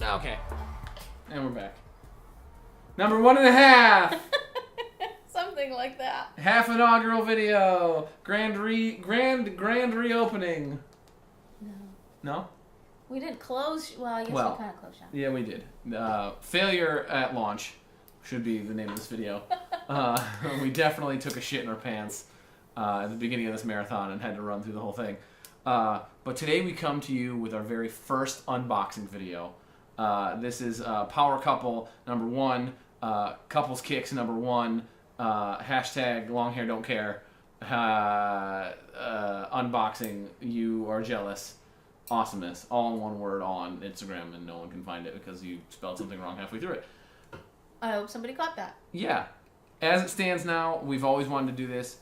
Okay. And we're back. Number 1.5. Something like that. Half inaugural video. Grand reopening. No. No? We didn't close. Well, I guess we kind of closed shop. Yeah, we did. Failure at launch should be the name of this video. We definitely took a shit in our pants at the beginning of this marathon and had to run through the whole thing. But today we come to you with our very first unboxing video. This is Power Couple number 1, Couples Kicks number 1, hashtag long hair don't care, unboxing, you are jealous, awesomeness, all in one word on Instagram, and no one can find it because you spelled something wrong halfway through it. I hope somebody caught that. Yeah. As it stands now, we've always wanted to do this.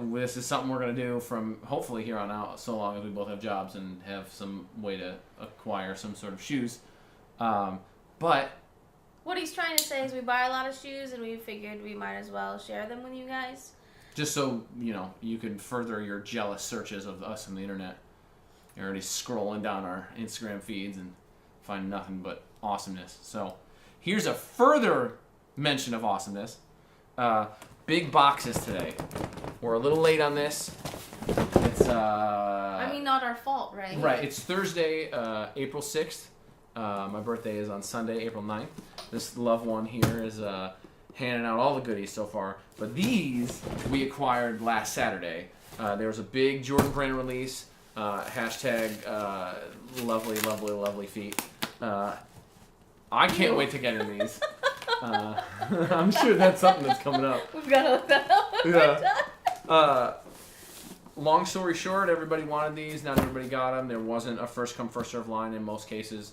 This is something we're going to do from hopefully here on out, so long as we both have jobs and have some way to acquire some sort of shoes. But what he's trying to say is we buy a lot of shoes and we figured we might as well share them with you guys. Just so, you know, you can further your jealous searches of us on the internet. You're already scrolling down our Instagram feeds and find nothing but awesomeness. So here's a further mention of awesomeness. Big boxes today. We're a little late on this. It's I mean, not our fault, right? Right. It's Thursday, April 6th. My birthday is on Sunday, April 9th. This loved one here is handing out all the goodies so far. But these we acquired last Saturday. There was a big Jordan Brand release. Hashtag lovely, lovely, lovely feet. I can't wait to get in these. I'm sure that's something that's coming up. We've got to look that up. Yeah. Long story short, everybody wanted these. Not everybody got them. There wasn't a first come, first serve line in most cases.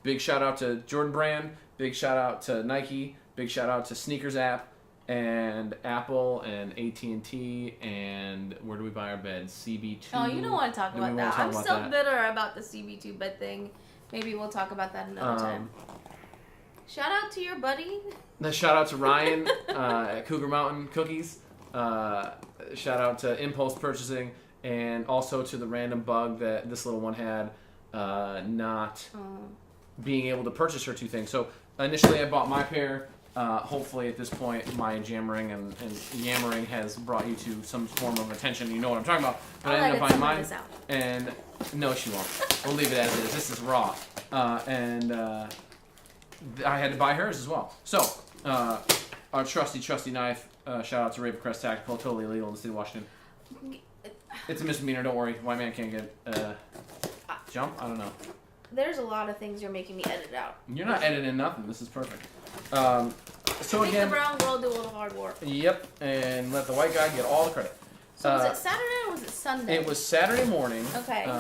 Big shout out to Jordan Brand. Big shout out to Nike. Big shout out to Sneakers app and Apple and AT&T and where do we buy our beds? CB2. Oh, you don't want to talk about that. I'm still bitter about the CB2 bed thing. Maybe we'll talk about that another time. Shout out to your buddy. Shout out to Ryan at Cougar Mountain Cookies. Shout out to Impulse Purchasing and also to the random bug that this little one had not being able to purchase her 2 things. So initially I bought my pair. Hopefully at this point my jammering and yammering has brought you to some form of attention. You know what I'm talking about. But I ended up buying mine. And no, she won't. We'll leave it as is. This is raw. I had to buy hers as well. So, our trusty knife, shout out to Ravencrest Tactical, totally illegal in the state of Washington. It's a misdemeanor, don't worry. White man can't get jump? I don't know. There's a lot of things you're making me edit out. You're not editing nothing. This is perfect. So Make again, the brown girl do all the hard work. Yep, and let the white guy get all the credit. So was it Saturday or was it Sunday? It was Saturday morning. Okay. We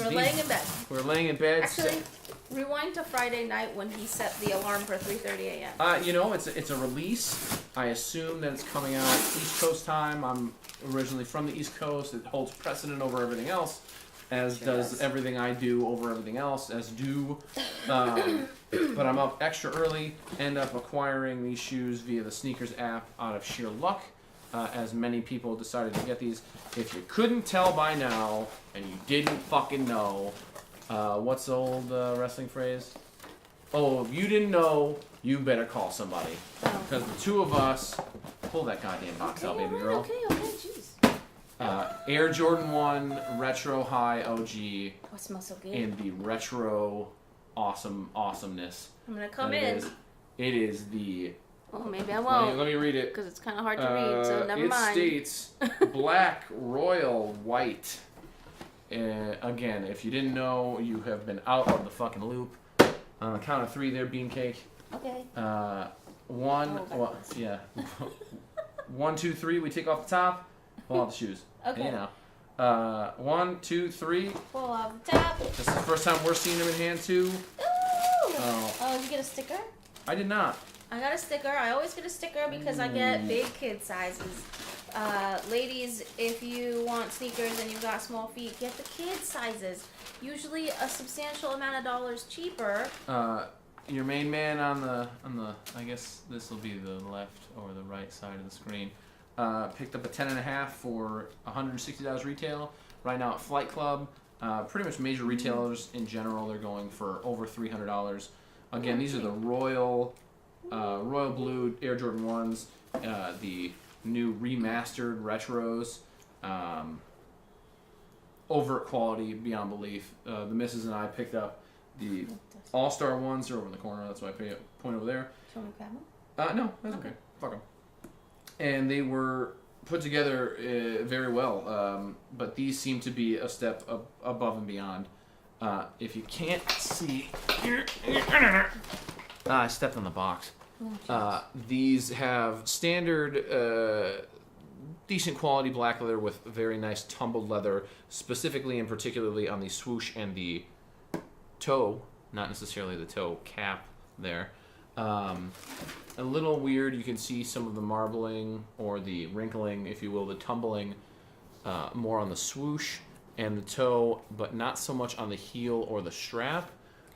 were laying in bed. We were laying in bed. Actually, rewind to Friday night when he set the alarm for 3:30 a.m. You know, it's a release. I assume that it's coming out East Coast time. I'm originally from the East Coast. It holds precedent over everything else, as does everything I do over everything else, as do. But I'm up extra early. End up acquiring these shoes via the Sneakers app out of sheer luck. As many people decided to get these. If you couldn't tell by now, and you didn't fucking know, what's the old wrestling phrase? Oh, if you didn't know, you better call somebody. Because the 2 of us, pull that goddamn box out, baby girl. Okay, jeez. Air Jordan 1 Retro High OG. Oh, it smells so good. And the retro awesomeness. I'm going to come in. It is the... Oh, maybe I won't. Let me read it. Because it's kind of hard to read, so never mind. It states black, royal, white. Again, if you didn't know, you have been out of the fucking loop. On the count of 3 there, Beancake. Okay. 1, 1, 2, 3, we take off the top, pull out the shoes. Okay. Hey now. 1, 2, 3. Pull off the top. This is the first time we're seeing them in hand, too. Ooh! Oh, did you get a sticker? I did not. I got a sticker. I always get a sticker because I get big kid sizes. Ladies, if you want sneakers and you've got small feet, get the kid sizes. Usually a substantial amount of dollars cheaper. Your main man on the I guess this will be the left or the right side of the screen. Picked up a 10.5 for $160 retail. Right now at Flight Club, Pretty much major retailers in general, they're going for over $300. Again, these are the Royal Blue Air Jordan 1s, the new remastered retros. Overt quality beyond belief. The missus and I picked up the All-Star ones. They're over in the corner. That's why I point over there. No, that's okay. Fuck them. And they were put together very well. But these seem to be a step above and beyond. If you can't see here, I stepped on the box. These have standard, decent quality black leather with very nice tumbled leather, specifically and particularly on the swoosh and the toe, not necessarily the toe cap there. A little weird, you can see some of the marbling or the wrinkling, if you will, the tumbling more on the swoosh and the toe, but not so much on the heel or the strap.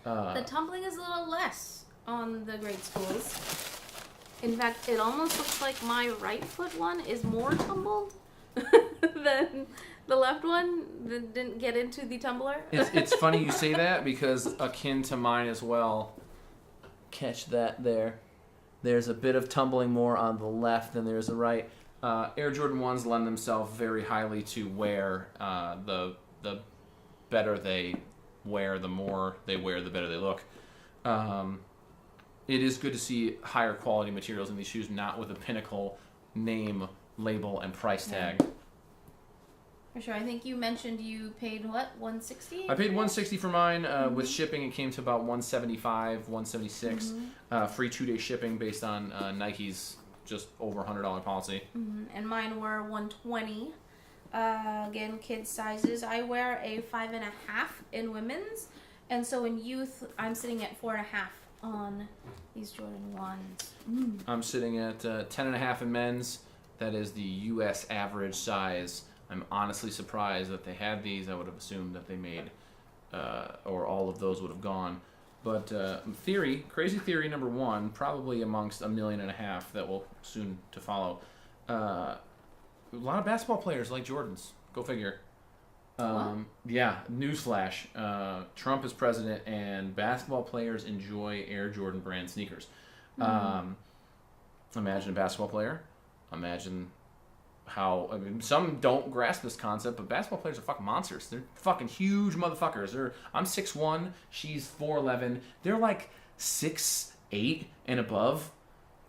The tumbling is a little less on the grade schools. In fact, it almost looks like my right foot one is more tumbled than the left one that didn't get into the tumbler. It's funny you say that because akin to mine as well. Catch that there. There's a bit of tumbling more on the left than there's the right. Air Jordan 1s lend themselves very highly to wear. The better they wear, the more they wear, the better they look. It is good to see higher quality materials in these shoes, not with a Pinnacle name, label, and price tag. For sure. I think you mentioned you paid what, $160? I paid $160 for mine. With shipping, it came to about $175, $176. Free 2-day shipping based on Nike's just over $100 policy. And mine were $120. Again, kids sizes. I wear a 5.5 in women's, and so in youth, I'm sitting at 4.5 on these Jordan 1s. I'm sitting at 10.5 in men's. That is the U.S. average size. I'm honestly surprised that they had these. I would have assumed that they made, or all of those would have gone. But crazy theory number one, probably amongst 1.5 million that will soon to follow. A lot of basketball players like Jordans. Go figure. Yeah, newsflash. Trump is president, and basketball players enjoy Air Jordan brand sneakers. Imagine a basketball player. Imagine how, I mean, some don't grasp this concept, but basketball players are fucking monsters. They're fucking huge motherfuckers. I'm 6'1", she's 4'11". They're like 6'8" and above.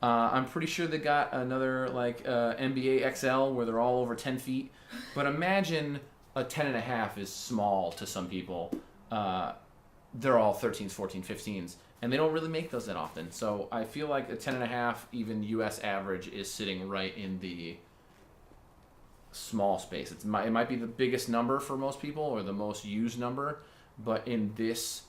I'm pretty sure they got another like NBA XL where they're all over 10 feet. But imagine a 10.5 is small to some people. They're all 13s, 14s, 15s. And they don't really make those that often. So I feel like a 10.5, even U.S. average, is sitting right in the small space. It might be the biggest number for most people or the most used number. But in this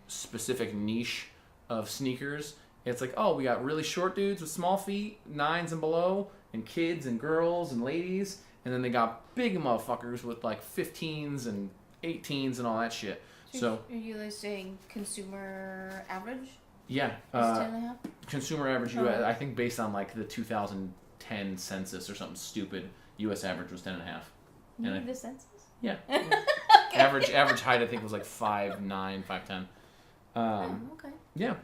specific niche of sneakers, it's like, oh, we got really short dudes with small feet, 9s and below, and kids and girls and ladies. And then they got big motherfuckers with like 15s and 18s and all that shit. So are you like saying consumer average? Yeah. 10.5? Consumer average, US, I think based on like the 2010 census or something stupid, U.S. average was 10.5. And the census? Yeah. Okay. Average height I think was like 5'9", 5'10". Okay. Yeah.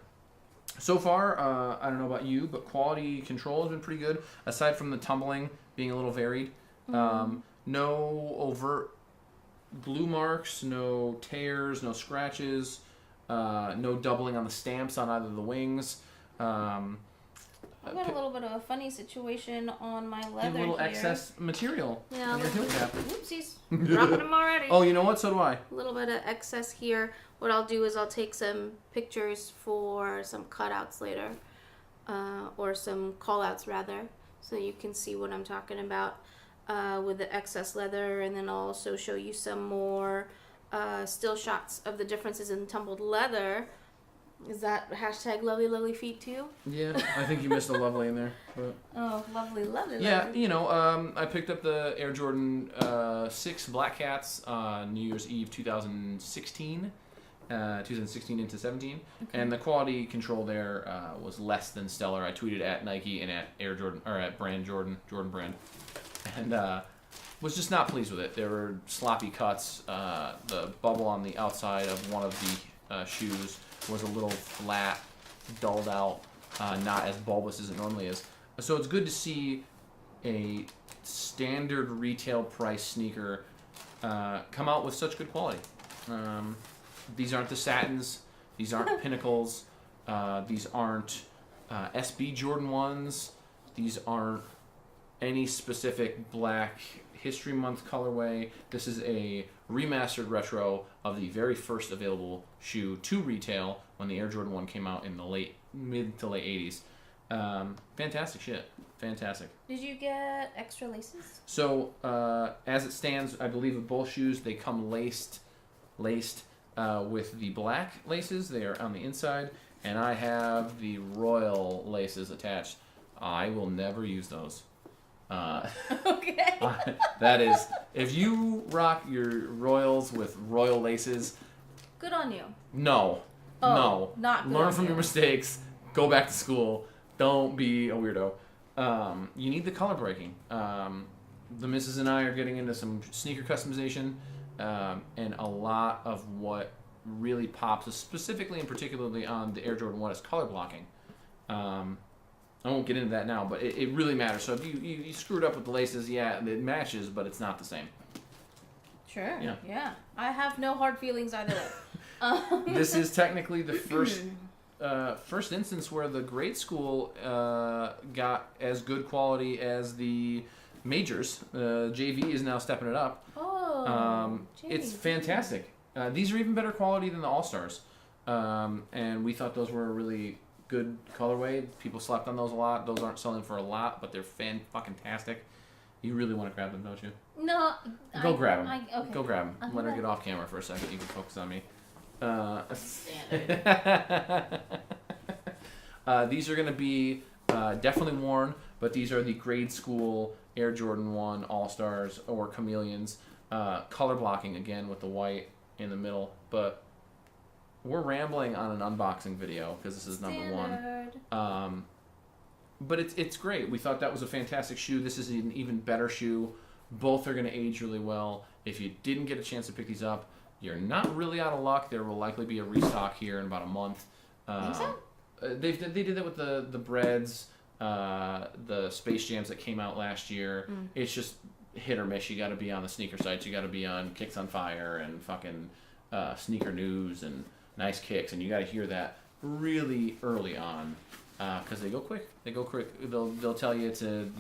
So far, I don't know about you, but quality control has been pretty good. Aside from the tumbling being a little varied, no overt glue marks, no tears, no scratches, no doubling on the stamps on either of the wings. I've got a little bit of a funny situation on my leather a little here. excess material Yeah, in your heel cap. Oopsies. Dropping them already. Oh, you know what? So do I. A little bit of excess here. What I'll do is I'll take some pictures for some cutouts later, or some callouts rather, so you can see what I'm talking about with the excess leather, and then I'll also show you some more still shots of the differences in tumbled leather. Is that hashtag lovely lovely feet too? Yeah, I think you missed a lovely in there. But... Oh, lovely lovely. Yeah, lovely. you know, I picked up the Air Jordan 6 Black Cats on New Year's Eve 2016. 2016 into 17, and the quality control there was less than stellar. I tweeted at Nike and at Air Jordan, or at Brand Jordan brand, and was just not pleased with it. There were sloppy cuts. The bubble on the outside of one of the shoes was a little flat, dulled out, not as bulbous as it normally is. So it's good to see a standard retail price sneaker come out with such good quality. These aren't the Satins. These aren't Pinnacles. These aren't SB Jordan 1s. These aren't any specific Black History Month colorway. This is a remastered retro of the very first available shoe to retail when the Air Jordan 1 came out in the mid to late 80s. Fantastic shit. Fantastic. Did you get extra laces? So, as it stands, I believe with both shoes, they come laced with the black laces. They are on the inside, and I have the royal laces attached. I will never use those. Okay. That is, if you rock your royals with royal laces, good on you. no. Not good. Learn from your mistakes. Go back to school. Don't be a weirdo. You need the color breaking. The missus and I are getting into some sneaker customization, and a lot of what really pops, specifically and particularly on the Air Jordan 1, is color blocking. I won't get into that now, but it really matters. So if you screwed up with the laces, yeah, it matches, but it's not the same. Sure. Yeah. I have no hard feelings either way. This is technically the first instance where the grade school got as good quality as the majors. JV is now stepping it up. Oh, it's fantastic. These are even better quality than the All-Stars. And we thought those were a really good colorway. People slept on those a lot. Those aren't selling for a lot, but they're fan-fucking-tastic. You really want to grab them, don't you? No. Go grab them. Okay. Go grab them. Let her get off camera for a second. You can focus on me. These are going to be definitely worn, but these are the grade school Air Jordan 1 All-Stars or Chameleons. Color blocking again with the white in the middle, but we're rambling on an unboxing video because this is number one. But it's great. We thought that was a fantastic shoe. This is an even better shoe. Both are going to age really well. If you didn't get a chance to pick these up, you're not really out of luck. There will likely be a restock here in about a month. Think so? They did that with the Breads, the Space Jams that came out last year. It's just hit or miss. You got to be on the sneaker sites. You got to be on Kicks on Fire and fucking Sneaker News and Nice Kicks, and you got to hear that really early on because they go quick. They'll tell you to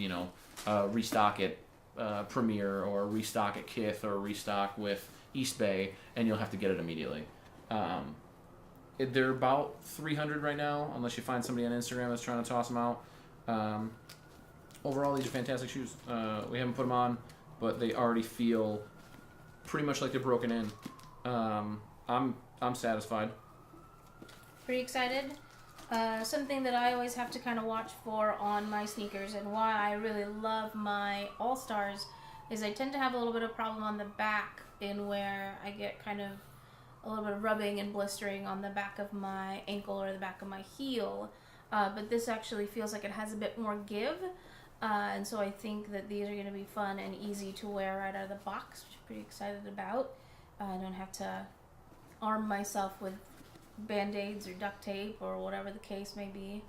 restock at Premier or restock at Kith or restock with East Bay, and you'll have to get it immediately. They're about 300 right now, unless you find somebody on Instagram that's trying to toss them out. Overall, these are fantastic shoes. We haven't put them on, but they already feel pretty much like they're broken in. I'm satisfied. Pretty excited. Something that I always have to kind of watch for on my sneakers and why I really love my All-Stars is I tend to have a little bit of problem on the back in where I get kind of a little bit of rubbing and blistering on the back of my ankle or the back of my heel. But this actually feels like it has a bit more give. And so I think that these are going to be fun and easy to wear right out of the box, which I'm pretty excited about. I don't have to arm myself with Band-Aids or duct tape or whatever the case may be.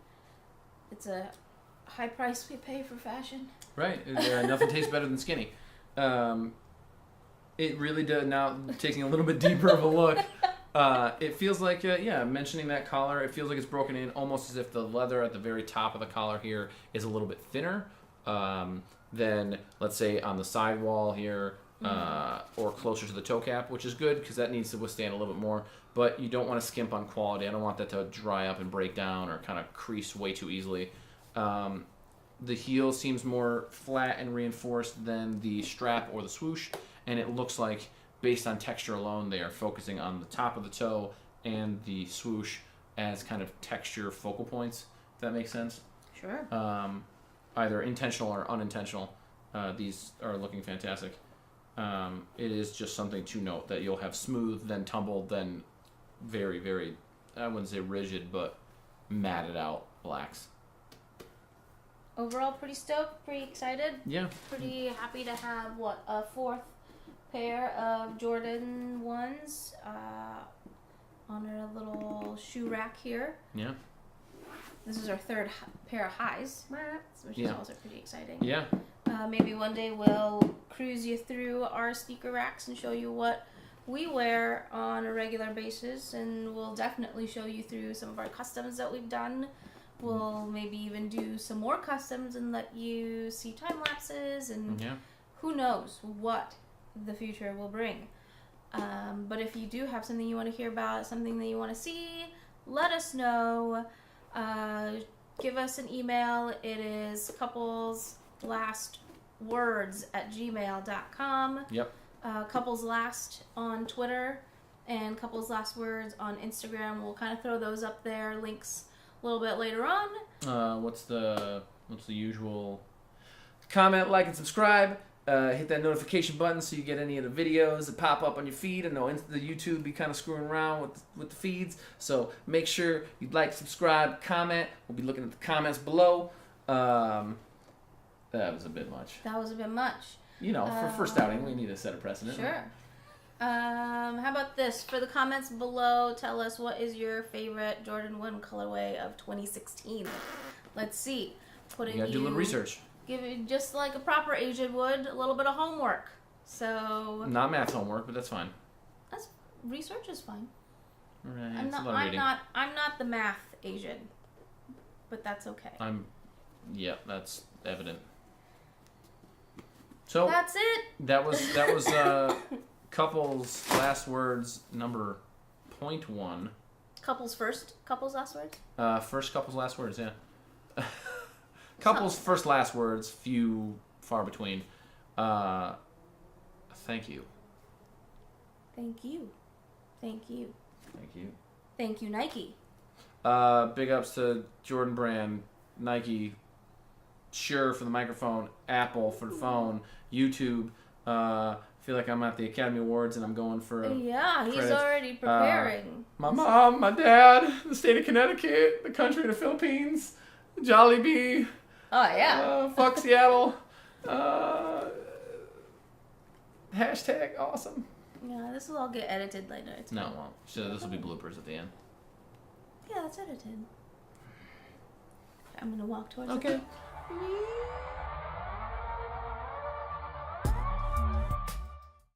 It's a high price we pay for fashion. Right. Nothing tastes better than skinny. It really does. Now, taking a little bit deeper of a look, it feels like, mentioning that collar, it feels like it's broken in almost as if the leather at the very top of the collar here is a little bit thinner than, let's say, on the sidewall here or closer to the toe cap, which is good because that needs to withstand a little bit more. But you don't want to skimp on quality. I don't want that to dry up and break down or kind of crease way too easily. The heel seems more flat and reinforced than the strap or the swoosh, and it looks like, based on texture alone, they are focusing on the top of the toe and the swoosh as kind of texture focal points, if that makes sense. Sure. Either intentional or unintentional. These are looking fantastic. It is just something to note that you'll have smooth, then tumbled, then very, very, I wouldn't say rigid, but matted out blacks. overall, pretty stoked, pretty excited. Yeah. Pretty happy to have a fourth pair of Jordan 1s on our little shoe rack here. Yeah. This is our third pair of highs, which is also pretty exciting. Yeah. Maybe one day we'll cruise you through our sneaker racks and show you what we wear on a regular basis, and we'll definitely show you through some of our customs that we've done. We'll maybe even do some more customs and let you see time lapses, and who knows what the future will bring. But if you do have something you want to hear about, something that you want to see, let us know. Give us an email. It is coupleslastwords@gmail.com. Yep. Couples Last on Twitter and Couples Last Words on Instagram. We'll kind of throw those up there, links a little bit later on. What's the usual? Comment, like, and subscribe. Hit that notification button so you get any of the videos that pop up on your feed. I know the YouTube be kind of screwing around with the feeds, so make sure you like, subscribe, comment. We'll be looking at the comments below. That was a bit much. That was a bit much. You know, for first outing, we need to set a precedent. Sure. How about this? For the comments below, tell us what is your favorite Jordan 1 colorway of 2016. Let's see. You gotta do a little research. Give it, just like a proper Asian would, a little bit of homework. So not math homework, but that's fine. Research is fine. Right. I'm not the math Asian, but that's okay. That's evident. So that's it. That was couples last words number 0.1. Couples last words. First couples last words, yeah. Couples first last words, few far between. Thank you. Thank you. Thank you. Thank you. Thank you, Nike. Big ups to Jordan Brand, Nike, Shure for the microphone, Apple for the phone, YouTube. Feel like I'm at the Academy Awards and I'm going for he's credits. already preparing. My mom, my dad, the state of Connecticut, the country of the Philippines, Jollibee. Oh yeah. Fuck Seattle. Hashtag awesome. Yeah, this will all get edited later. No, it won't. This will be bloopers at the end. Yeah, that's edited. I'm gonna walk towards Okay. it.